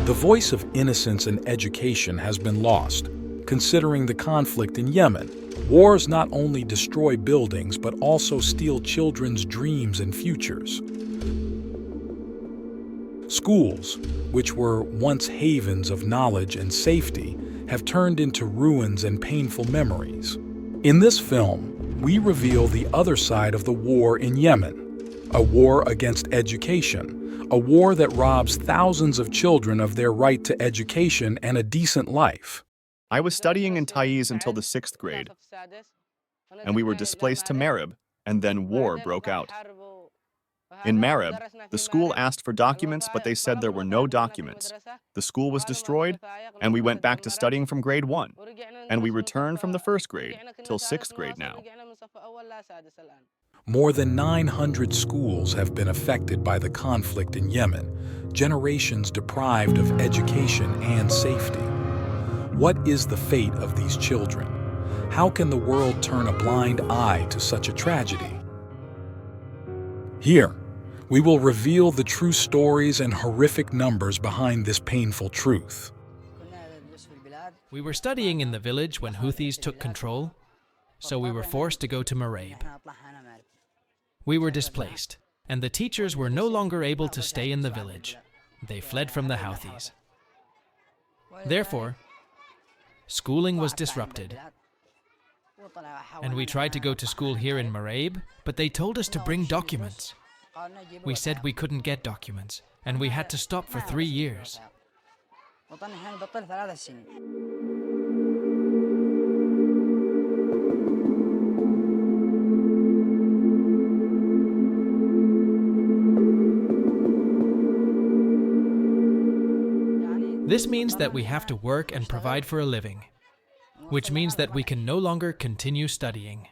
The voice of innocence and education has been lost, considering the conflict in Yemen. Wars not only destroy buildings but also steal children's dreams and futures. Schools, which were once havens of knowledge and safety, have turned into ruins and painful memories. In this film, we reveal the other side of the war in Yemen, a war against education, a war that robs thousands of children of their right to education and a decent life. I was studying in Taiz until the 6th grade, and we were displaced to Marib, and then war broke out. In Marib, the school asked for documents, but they said there were no documents. The school was destroyed, and we went back to studying from grade 1, and we returned from the 1st grade till 6th grade now. More than 900 schools have been affected by the conflict in Yemen, generations deprived of education and safety. What is the fate of these children? How can the world turn a blind eye to such a tragedy? Here, we will reveal the true stories and horrific numbers behind this painful truth. We were studying in the village when Houthis took control, so we were forced to go to Marib. We were displaced, and the teachers were no longer able to stay in the village. They fled from the Houthis. Therefore, schooling was disrupted. And we tried to go to school here in Marib, but they told us to bring documents. We said we couldn't get documents, and we had to stop for 3 years. This means that we have to work and provide for a living, which means that we can no longer continue studying.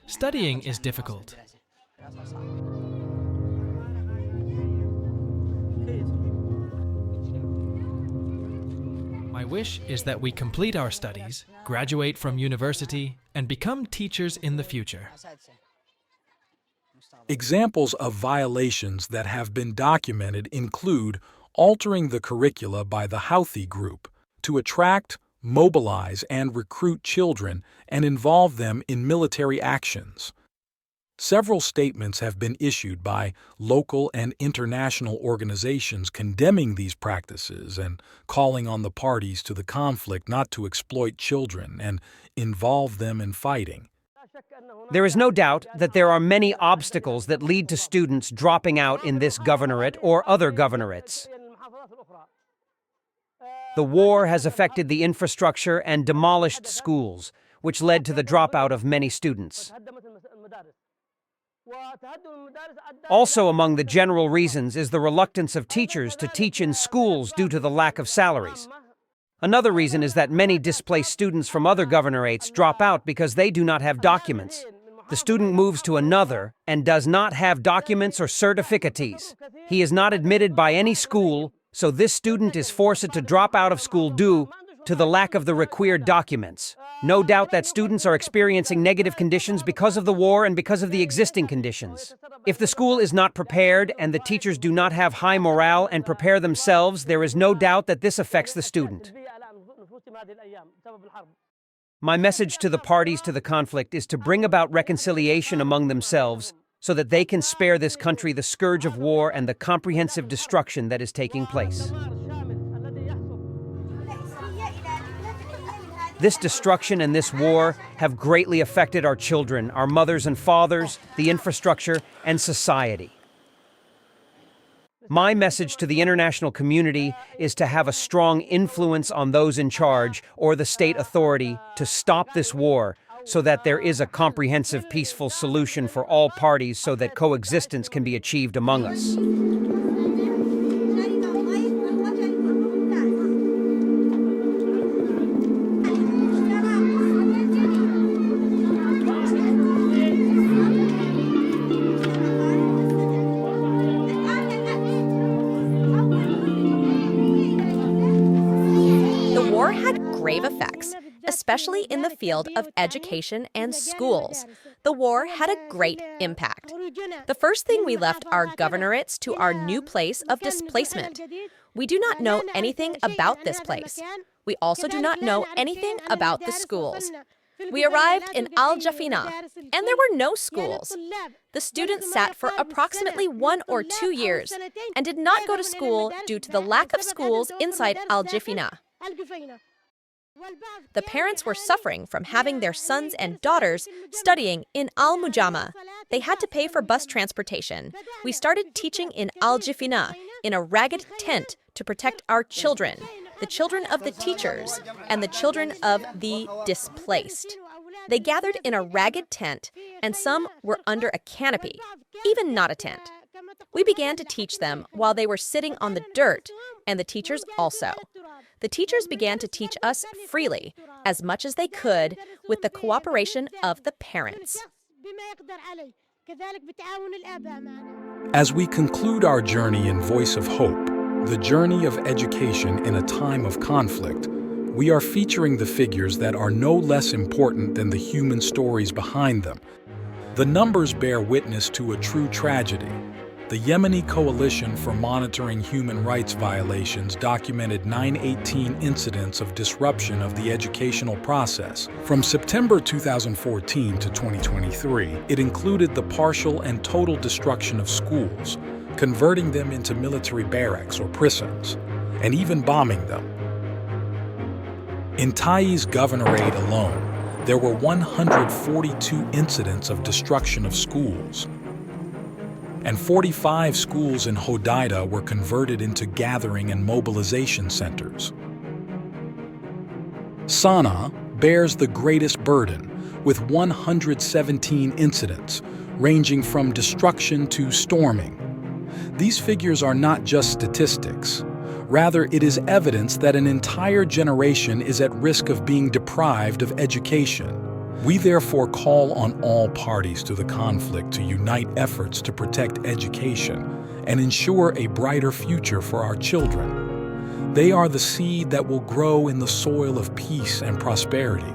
Studying is difficult. My wish is that we complete our studies, graduate from university, and become teachers in the future. Examples of violations that have been documented include altering the curricula by the Houthi group to attract, mobilize, and recruit children and involve them in military actions. Several statements have been issued by local and international organizations condemning these practices and calling on the parties to the conflict not to exploit children and involve them in fighting. There is no doubt that there are many obstacles that lead to students dropping out in this governorate or other governorates. The war has affected the infrastructure and demolished schools, which led to the dropout of many students. Also among the general reasons is the reluctance of teachers to teach in schools due to the lack of salaries. Another reason is that many displaced students from other governorates drop out because they do not have documents. The student moves to another and does not have documents or certificates. He is not admitted by any school, so this student is forced to drop out of school due to the lack of the required documents. No doubt that students are experiencing negative conditions because of the war and because of the existing conditions. If the school is not prepared and the teachers do not have high morale and prepare themselves, there is no doubt that this affects the student. My message to the parties to the conflict is to bring about reconciliation among themselves so that they can spare this country the scourge of war and the comprehensive destruction that is taking place. This destruction and this war have greatly affected our children, our mothers and fathers, the infrastructure, and society. My message to the international community is to have a strong influence on those in charge or the state authority to stop this war so that there is a comprehensive, peaceful solution for all parties so that coexistence can be achieved among us. Grave effects, especially in the field of education and schools. The war had a great impact. The first thing we left our governorates to our new place of displacement. We do not know anything about this place. We also do not know anything about the schools. We arrived in Al Jafina, and there were no schools. The students sat for approximately 1 or 2 years and did not go to school due to the lack of schools inside Al Jafina. The parents were suffering from having their sons and daughters studying in Al Mujama. They had to pay for bus transportation. We started teaching in Al Jafina in a ragged tent to protect our children, the children of the teachers, and the children of the displaced. They gathered in a ragged tent, and some were under a canopy, even not a tent. We began to teach them while they were sitting on the dirt, and the teachers also. The teachers began to teach us freely, as much as they could, with the cooperation of the parents. As we conclude our journey in Voice of Hope, the journey of education in a time of conflict, we are featuring the figures that are no less important than the human stories behind them. The numbers bear witness to a true tragedy. The Yemeni Coalition for Monitoring Human Rights Violations documented 918 incidents of disruption of the educational process. From September 2014 to 2023, it included the partial and total destruction of schools, converting them into military barracks or prisons, and even bombing them. In Taiz Governorate alone, there were 142 incidents of destruction of schools, and 45 schools in Hodeida were converted into gathering and mobilization centers. Sana'a bears the greatest burden, with 117 incidents, ranging from destruction to storming. These figures are not just statistics. Rather, it is evidence that an entire generation is at risk of being deprived of education. We therefore call on all parties to the conflict to unite efforts to protect education and ensure a brighter future for our children. They are the seed that will grow in the soil of peace and prosperity.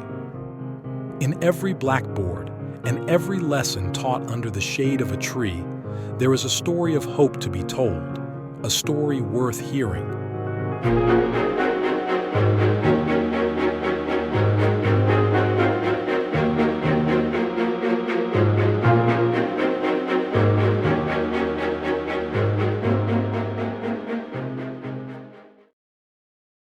In every blackboard and every lesson taught under the shade of a tree, there is a story of hope to be told, a story worth hearing.